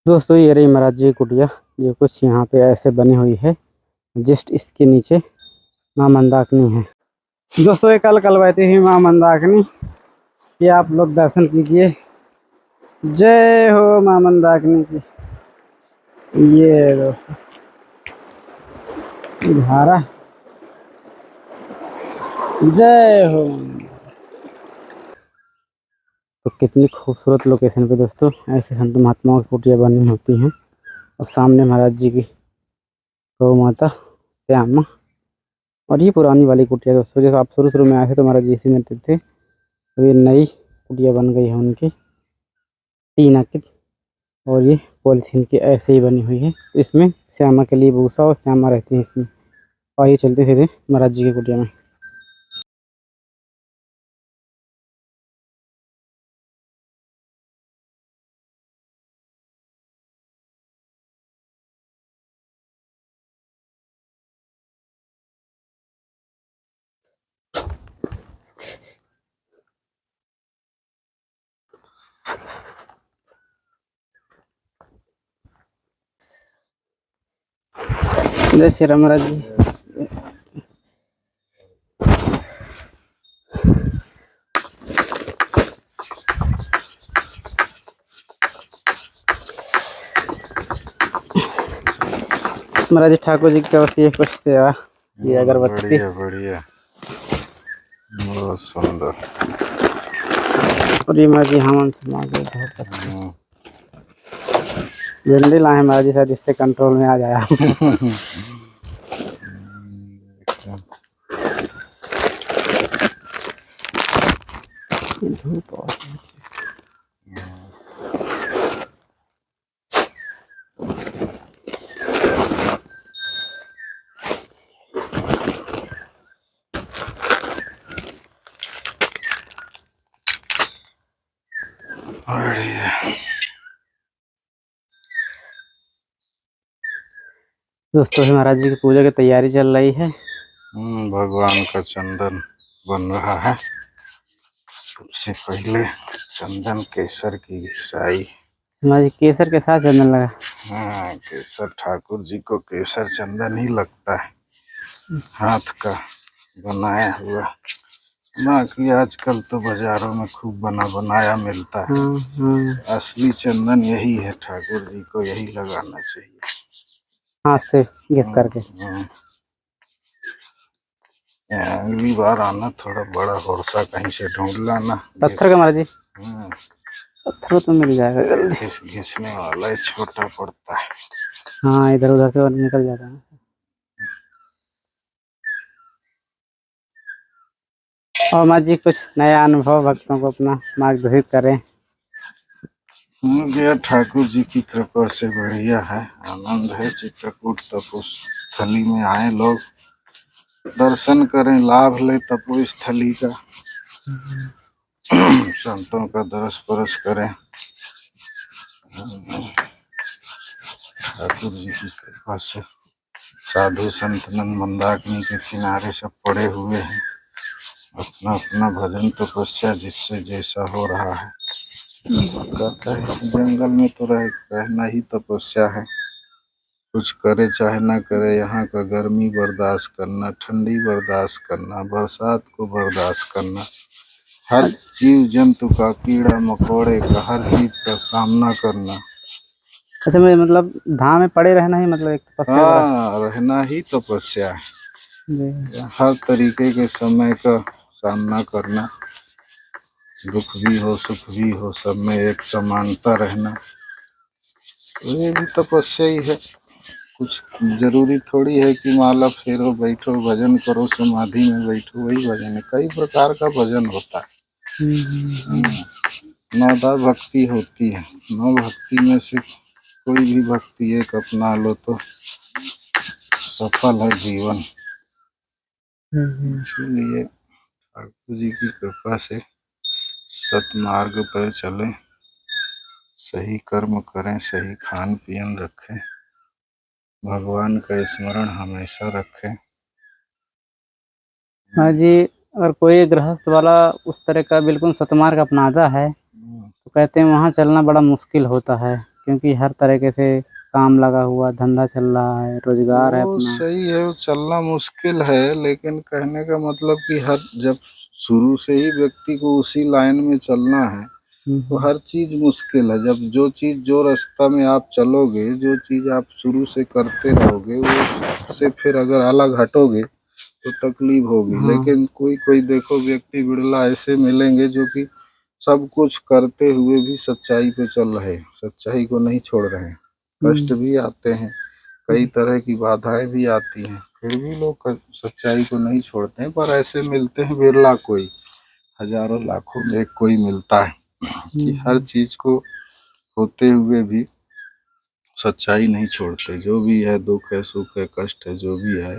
दोस्तों ये रही महाराज जी की कुटिया जो कुछ यहाँ पे ऐसे बनी हुई है। जस्ट इसके नीचे माँ मंदाकिनी है। दोस्तों ये कल कहती हुई माँ मंदाकिनी कि आप लोग दर्शन कीजिए। जय हो माँ मंदाकिनी की। ये दोस्तों धारा जय हो। तो कितनी खूबसूरत लोकेशन पे दोस्तों ऐसे संत महात्माओं की कुटिया बनी होती हैं। और सामने महाराज जी की गौ माता श्यामा। और ये पुरानी वाली कुटिया दोस्तों, जैसे आप शुरू में आए थे तो महाराज जी इसी में रहते थे। तो ये नई कुटिया बन गई है उनकी टीना की। और ये पॉलीथीन की ऐसे ही बनी हुई है। तो इसमें श्यामा के लिए भूसा और श्यामा रहती है इसमें। और ये चलते सीधे महाराज जी की कुटिया में। जय श्री राम महाराज जी। महाराज जी ठाकुर जी की ओर से कुछ सेवा ये अगरबत्ती। बढ़िया बढ़िया, बहुत सुंदर। और ये महाराज जी हवन समाज झंडे लाए महाराज जी, शायद इससे कंट्रोल में आ जाया। धूप और बढ़िया। दोस्तों महाराज जी की पूजा की तैयारी चल रही है। भगवान का चंदन बन रहा है। सबसे पहले चंदन केसर की घिसाई। महाराज जी केसर के साथ चंदन लगा। हाँ, केसर ठाकुर जी को केसर चंदन ही लगता है, हाथ का बनाया हुआ। बाकी आजकल तो बाजारों में खूब बना बनाया मिलता है। असली चंदन यही है, ठाकुर जी को यही लगाना चाहिए, हाथ से घिस करके। अगली बार आना, थोड़ा बड़ा होरसा कहीं से ढूंढ लाना। पत्थर का महाराज जी, पत्थर तो मिल जाएगा जल्दी। घिसने वाला है, छोटा पड़ता है। हाँ इधर उधर से और निकल जाता है। और महाराज जी कुछ नया अनुभव भक्तों को अपना मार्गदर्शित करें। गया ठाकुर जी की कृपा से बढ़िया है, आनंद है। चित्रकूट तपोस्थली में आए लोग दर्शन करें, लाभ ले तपोस्थली का, संतों का दरस परस करें। ठाकुर जी की कृपा से साधु संत नंद मंदाकिनी के किनारे सब पड़े हुए हैं, अपना अपना भजन तपस्या जिससे जैसा हो रहा है। कहता है जंगल में तो रहना ही तपस्या है, कुछ करे चाहे ना करे। यहाँ का गर्मी बर्दाश्त करना, ठंडी बर्दाश्त करना, बरसात को बर्दाश्त करना, हर जीव जंतु का, कीड़ा मकोड़े का, हर चीज का सामना करना। अच्छा मैं मतलब धाम में पड़े रहना ही मतलब एक तपस्या वाला। हाँ, रहना ही तपस्या है। हर तरीके के समय का सामना करना, दुख भी हो सुख भी हो, सब में एक समानता रहना, ये भी तपस्या ही है। कुछ जरूरी थोड़ी है कि माला फेरो, बैठो, भजन करो, समाधि में बैठो, वही भजन है। कई प्रकार का भजन होता है। नौदा भक्ति होती है, नौ भक्ति में से कोई भी भक्ति एक अपना लो तो सफल है जीवन। इसलिए ठाकुर जी की कृपा से सतमार्ग पर चलें, सही कर्म करें, सही खान पियन रखें, भगवान का स्मरण हमेशा रखें। हाँ जी, अगर कोई गृहस्थ वाला उस तरह का बिल्कुल सतमार्ग अपनाता है तो कहते हैं वहाँ चलना बड़ा मुश्किल होता है। क्योंकि हर तरीके से काम लगा हुआ, धंधा चल रहा है, रोजगार है वो अपना। सही है, वो चलना मुश्किल है, लेकिन कहने का मतलब कि हर जब शुरू से ही व्यक्ति को उसी लाइन में चलना है तो हम्म, हर चीज मुश्किल है। जब जो चीज जो रास्ता में आप चलोगे, जो चीज आप शुरू से करते रहोगे, वो से फिर अगर अलग हटोगे तो तकलीफ होगी। हाँ। लेकिन कोई कोई देखो व्यक्ति बिरला ऐसे मिलेंगे जो कि सब कुछ करते हुए भी सच्चाई पे चल रहे हैं, सच्चाई को नहीं छोड़ रहे हैं। कष्ट हम्म, भी आते हैं, कई तरह की बाधाएं भी आती हैं, फिर भी लोग सच्चाई को नहीं छोड़ते हैं। पर ऐसे मिलते हैं बिरला, कोई हजारों लाखों में एक कोई मिलता है कि हर हम्म, चीज को होते हुए भी सच्चाई नहीं छोड़ते। जो भी है, दुख है, सुख है, कष्ट है, जो भी है,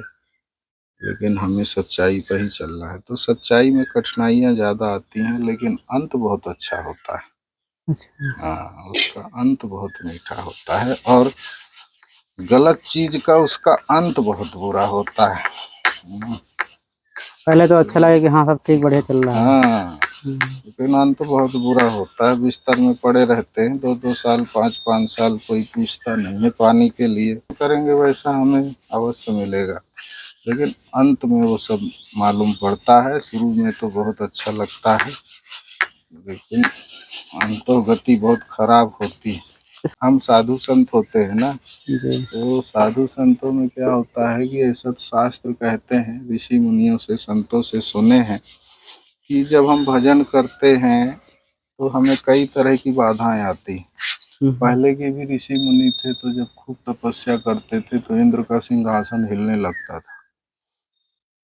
लेकिन हमें सच्चाई पर ही चलना है। तो सच्चाई में कठिनाइयाँ ज़्यादा आती हैं, लेकिन अंत बहुत अच्छा होता है। अच्छा। हाँ, उसका अंत बहुत मीठा होता है, और गलत चीज का उसका अंत बहुत बुरा होता है। पहले तो अच्छा लगे कि हाँ सब ठीक बढ़िया चल रहा है। हाँ, लेकिन अंत बहुत बुरा होता है। बिस्तर में पड़े रहते हैं 2-2 साल, 5-5 साल, कोई पूछता नहीं है पानी के लिए। करेंगे वैसा हमें अवश्य मिलेगा, लेकिन अंत में वो सब मालूम पड़ता है। शुरू में तो बहुत अच्छा लगता है, लेकिन अंतो गति बहुत खराब होती है। हम साधु संत होते हैं ना, जी। तो साधु संतों में क्या होता है कि ऐसा शास्त्र कहते हैं, ऋषि मुनियों से, संतों से सुने हैं कि जब हम भजन करते हैं तो हमें कई तरह की बाधाएं आती। हम्म, पहले के भी ऋषि मुनि थे, तो जब खूब तपस्या करते थे तो इंद्र का सिंहासन हिलने लगता था।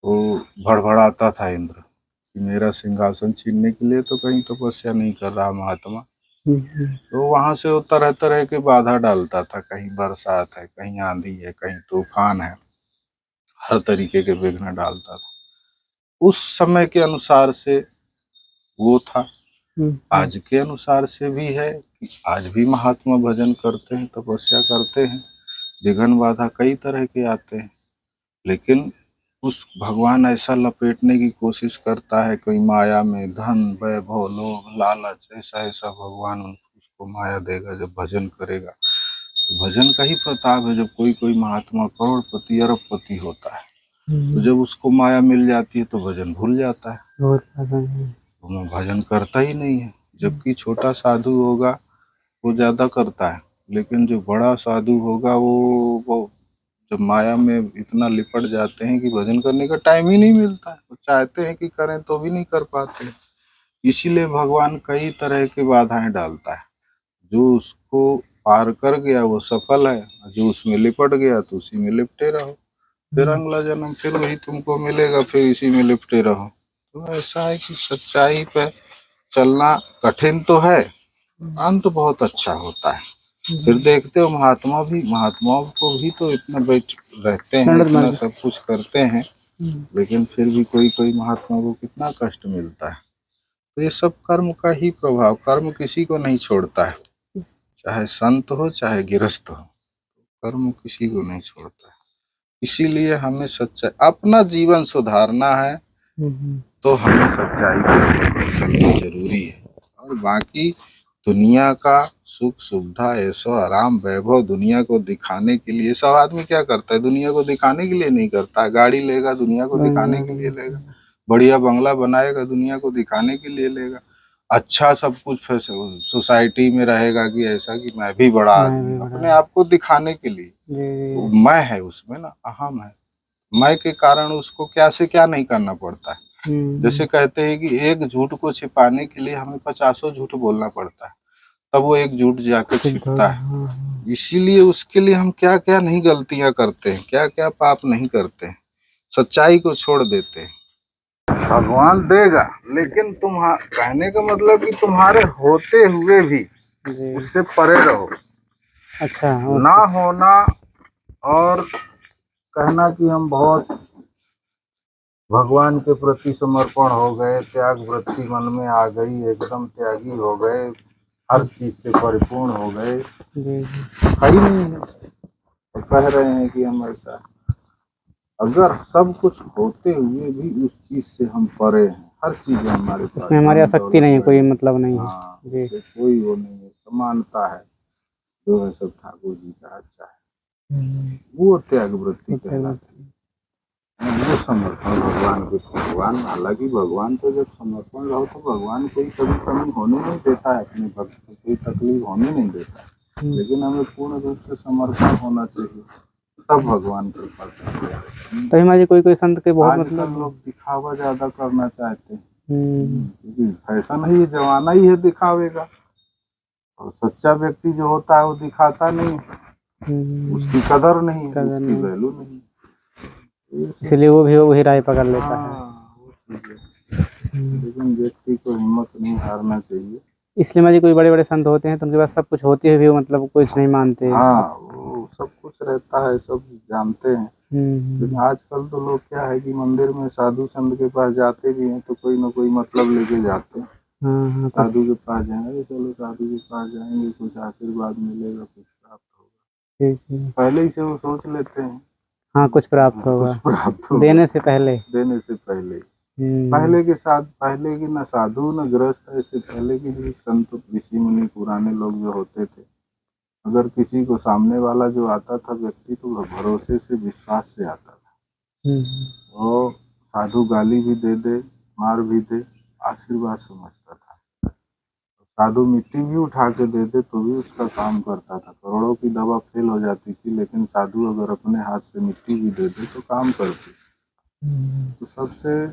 तो भड़बड़ाता था इंद्र कि मेरा सिंहासन छीनने के लिए तो कहीं तपस्या नहीं कर रहा महात्मा। हम्म, तो वहां से वो तरह तरह के बाधा डालता था, कहीं बरसात है, कहीं आंधी है, कहीं तूफान है, हर तरीके के विघ्न डालता था। उस समय के अनुसार से वो था। हम्म, आज के अनुसार से भी है कि आज भी महात्मा भजन करते हैं, तपस्या करते हैं, विघ्न बाधा कई तरह के आते हैं, लेकिन उस भगवान ऐसा लपेटने की कोशिश करता है, कोई माया में धन, वैभव, लोभ, लालच, ऐसा ऐसा भगवान उसको माया देगा। जब भजन करेगा तो भजन का ही प्रताप है। जब कोई कोई महात्मा करोड़पति, अरबपति होता है, तो हम्म, जब उसको माया मिल जाती है तो भजन भूल जाता है, बहुत पसंद है। तो मैं भजन करता ही नहीं है। जबकि छोटा साधु होगा वो ज़्यादा करता है, लेकिन जो बड़ा साधु होगा वो जब माया में इतना लिपट जाते हैं कि भजन करने का टाइम ही नहीं मिलता है। वो चाहते हैं कि करें तो भी नहीं कर पाते। इसीलिए भगवान कई तरह की बाधाएं डालता है। जो उसको पार कर गया वो सफल है, जो उसमें लिपट गया तो उसी में लिपटे रहो। फिर अगला जन्म फिर वही तुमको मिलेगा, फिर इसी में लिपटे रहो। तो ऐसा है कि सच्चाई पे चलना कठिन तो है, अंत बहुत अच्छा होता है। फिर देखते हो महात्माओं को भी तो इतना बैठ रहते हैं, पंडित इतना मर सब कुछ करते हैं, लेकिन फिर भी कोई कोई महात्मा को कितना कष्ट मिलता है। तो ये सब कर्म का ही प्रभाव, कर्म किसी को नहीं छोड़ता है, चाहे संत हो चाहे गृहस्थ हो, कर्म किसी को नहीं छोड़ता है। इसीलिए हमें सच्चाई, अपना जीवन सुधारना है तो हमें सच्चाई पे चलना जरूरी है। और बाकी दुनिया का सुख सुविधा, ऐशो आराम, वैभव दुनिया को दिखाने के लिए सब आदमी क्या करता है, दुनिया को दिखाने के लिए नहीं करता। गाड़ी लेगा दुनिया को दिखाने के लिए लेगा, बढ़िया बंगला बनाएगा दुनिया को दिखाने के लिए लेगा, अच्छा सब कुछ सोसाइटी में रहेगा कि ऐसा कि मैं भी बड़ा मैं आदमी भी हूँ, बड़ा। अपने आप को दिखाने के लिए। तो जी। मैं है उसमें ना, अहम है। मैं के कारण उसको क्या से क्या नहीं करना पड़ता है। जैसे कहते हैं कि एक झूठ को छिपाने के लिए हमें 50 झूठ बोलना पड़ता है, तब वो एक झूठ जाके सिद्ध छिपता होगा, है। हाँ हाँ। इसीलिए उसके लिए हम क्या क्या नहीं गलतियां करते हैं, क्या क्या पाप नहीं करते हैं, सच्चाई को छोड़ देते हैं। भगवान देगा, लेकिन कहने का मतलब कि तुम्हारे होते हुए भी जी। उससे परे रहो। अच्छा ना होना और कहना कि हम बहुत भगवान के प्रति समर्पण हो गए, त्याग वृत्ति मन में आ गई, एकदम त्यागी हो गए, हर चीज से परिपूर्ण हो गए, जी। है ही नहीं है। तो कह रहे हैं कि हम ऐसा, अगर सब कुछ होते हुए भी उस चीज से हम परे हैं, हर चीज है हमारे पास, उसमें हमारी धन आसक्ति दौलत नहीं है, कोई वैभव, मतलब नहीं है। हाँ, जी। उससे कोई वो नहीं है, समानता है। जो है सब ठाकुर जी का अच्छा है। वो त्याग वृत्ति कहलाती है। वो समर्पण भगवान के, भगवान हालांकि भगवान को जब समर्पण रहो तो भगवान कोई कभी कमी होने नहीं देता है, अपने भक्त को कोई तकलीफ होने नहीं देता है। लेकिन हमें पूर्ण रूप से समर्पण होना चाहिए, तब भगवान कृपा करते हैं। तो हिमा जी कोई कोई संत के बहुत आजकल मतलब लोग दिखावा ज्यादा करना चाहते हैं, क्योंकि फैशन ही जमाना ही है दिखावे का, और सच्चा व्यक्ति जो होता है वो दिखाता नहीं, उसकी कदर नहीं, उसकी वैल्यू नहीं, इसलिए वो भी वही राय पकड़ लेता है। वो चीज़ है। लेकिन व्यक्ति को हिम्मत नहीं हारना चाहिए। इसलिए माँ जी कोई बड़े बड़े संत होते हैं तो उनके पास सब कुछ होती है भी वो मतलब कुछ नहीं मानते। हाँ, वो सब कुछ रहता है, सब जानते हैं। लेकिन आजकल तो लोग क्या है कि मंदिर में साधु संत के पास जाते भी हैं तो कोई ना कोई मतलब लेके जाते हैं। साधु के पास जाएंगे, चलो साधु के पास जाएंगे, कुछ आशीर्वाद मिलेगा, कुछ प्राप्त होगा, पहले ही से वो सोच लेते हैं। हाँ, कुछ प्राप्त होगा, कुछ प्राप्त होगा देने से पहले, देने से पहले। पहले के साथ, पहले की न साधु न ग्रस्त, ऐसे पहले के जो संत ऋषि मुनि पुराने लोग जो होते थे, अगर किसी को सामने वाला जो आता था व्यक्ति तो भरोसे से, विश्वास से आता था। वो साधु गाली भी दे मार भी दे, आशीर्वाद समझता था। साधु मिट्टी भी उठा के दे तो भी उसका काम करता था। करोड़ों की दवा फेल हो जाती थी, लेकिन साधु अगर अपने हाथ से मिट्टी भी दे तो काम करती। तो सबसे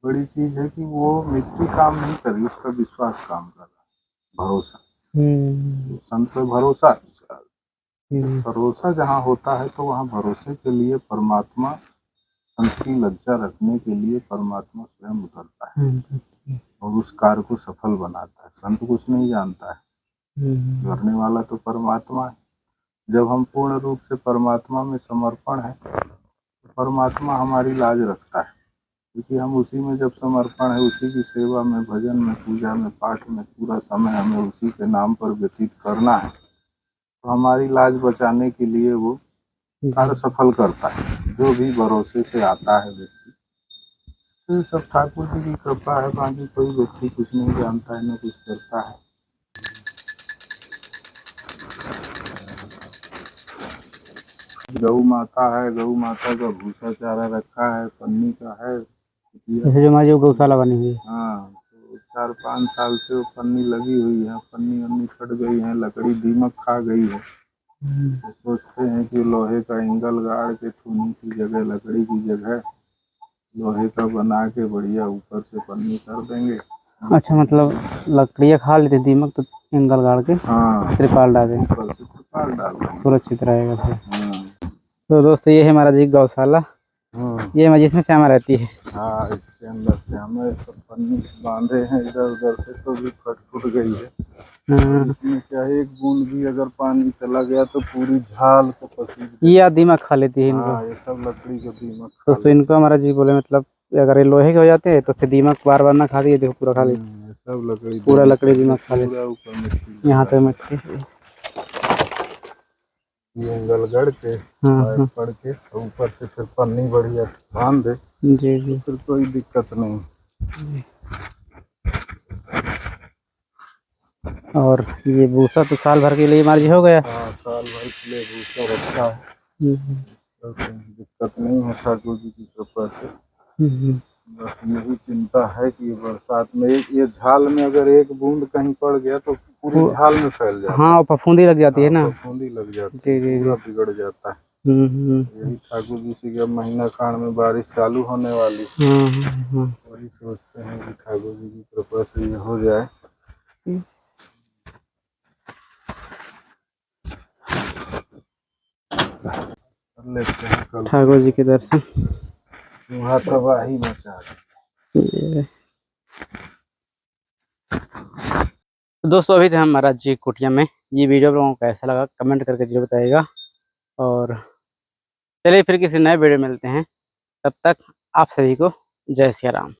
बड़ी चीज है कि वो मिट्टी काम नहीं करी, उसका विश्वास काम कर रहा है, भरोसा। संत पे भरोसा, भरोसा जहाँ होता है तो वहाँ भरोसे के लिए परमात्मा, संत की लज्जा रखने के लिए परमात्मा स्वयं उतरता है और उस कार्य को सफल बनाता है। संत कुछ नहीं जानता है, करने वाला तो परमात्मा है। जब हम पूर्ण रूप से परमात्मा में समर्पण है तो परमात्मा हमारी लाज रखता है, क्योंकि हम उसी में जब समर्पण है, उसी की सेवा में, भजन में, पूजा में, पाठ में पूरा समय हमें उसी के नाम पर व्यतीत करना है, तो हमारी लाज बचाने के लिए वो कार्य सफल करता है, जो भी भरोसे से आता है व्यक्ति। तो ये सब ठाकुर जी की कृपा है, बाकी कोई व्यक्ति कुछ नहीं जानता है, न कुछ करता है। गौ माता है, गौ माता का भूसा चारा रखा है, पन्नी का है, जैसे जो हमारी गौशाला बनी हुई है। हाँ, तो 4-5 साल से वो पन्नी लगी हुई है, पन्नी वन्नी फट गई है, लकड़ी दीमक खा गई है। तो सोचते हैं कि लोहे का एंगल गाड़ के चूनी की जगह, लकड़ी की जगह लोहे का बना के बढ़िया ऊपर से पन्नी कर देंगे। अच्छा, मतलब लकड़ियाँ खा लेते दीमक तो एंगल गाड़ के हाँ, त्रिपाल डाल दें, ऊपर से त्रिपाल डाल देंगे, सुरक्षित रहेगा फिर। हाँ। तो दोस्तों ये है हमारा जी गौशाला, ये जिसमें श्यामा रहती है। हाँ, इसके अंदर से हमें सब पन्नी से बांधे हैं इधर उधर से, तो भी फट गई है। इसमें क्या है, एक बूंद भी अगर पानी चला गया तो पूरी झाल को पसीज, ये दीमक खा लेती है इनको। हाँ, ये सब लकड़ी का दीमक दोस्तों इनको हमारा जी बोले मतलब अगर ये लोहे के हो जाते हैं तो फिर दीमक बार बार ना खा दी, देखो पूरा खा ली, सब लकड़ी, पूरा लकड़ी दीमक खा पूरा ऊपर मिट्टी, यहाँ पे मिट्टी। ये एंगल गड़ के पाइप पड़ के ऊपर से फिर पन्नी बढ़िया बांध दे, जी जी, तो फिर कोई दिक्कत नहीं। और ये भूसा तो साल भर के लिए हमारी हो गया। हाँ, साल भर के लिए भूसा रखा है, तो दिक्कत नहीं है ठाकुर जी की कृपा से। बस यही चिंता है कि बरसात में ये झाल में अगर एक बूंद कहीं पड़ गया तो पूरी झाल में फैल जाता है। हाँ, फफूंदी लग जाती है ना, फफूंदी लग जाती है, पूरा बिगड़ जाता है। यही ठाकुर जी से जब महीना खान में बारिश चालू होने वाली, वही सोचते हैं कि ठाकुर जी की कृपा से ये हो जाए। लेते हैं कल ठाकुर जी के दर्शन। वहाँ तबाही मचा दी। दोस्तों अभी थे हम महाराज जी कुटिया में। ये वीडियो आप लोगों को कैसा लगा कमेंट करके जरूर बताइएगा, और चलिए फिर किसी नए वीडियो मिलते हैं, तब तक आप सभी को जय सिया राम।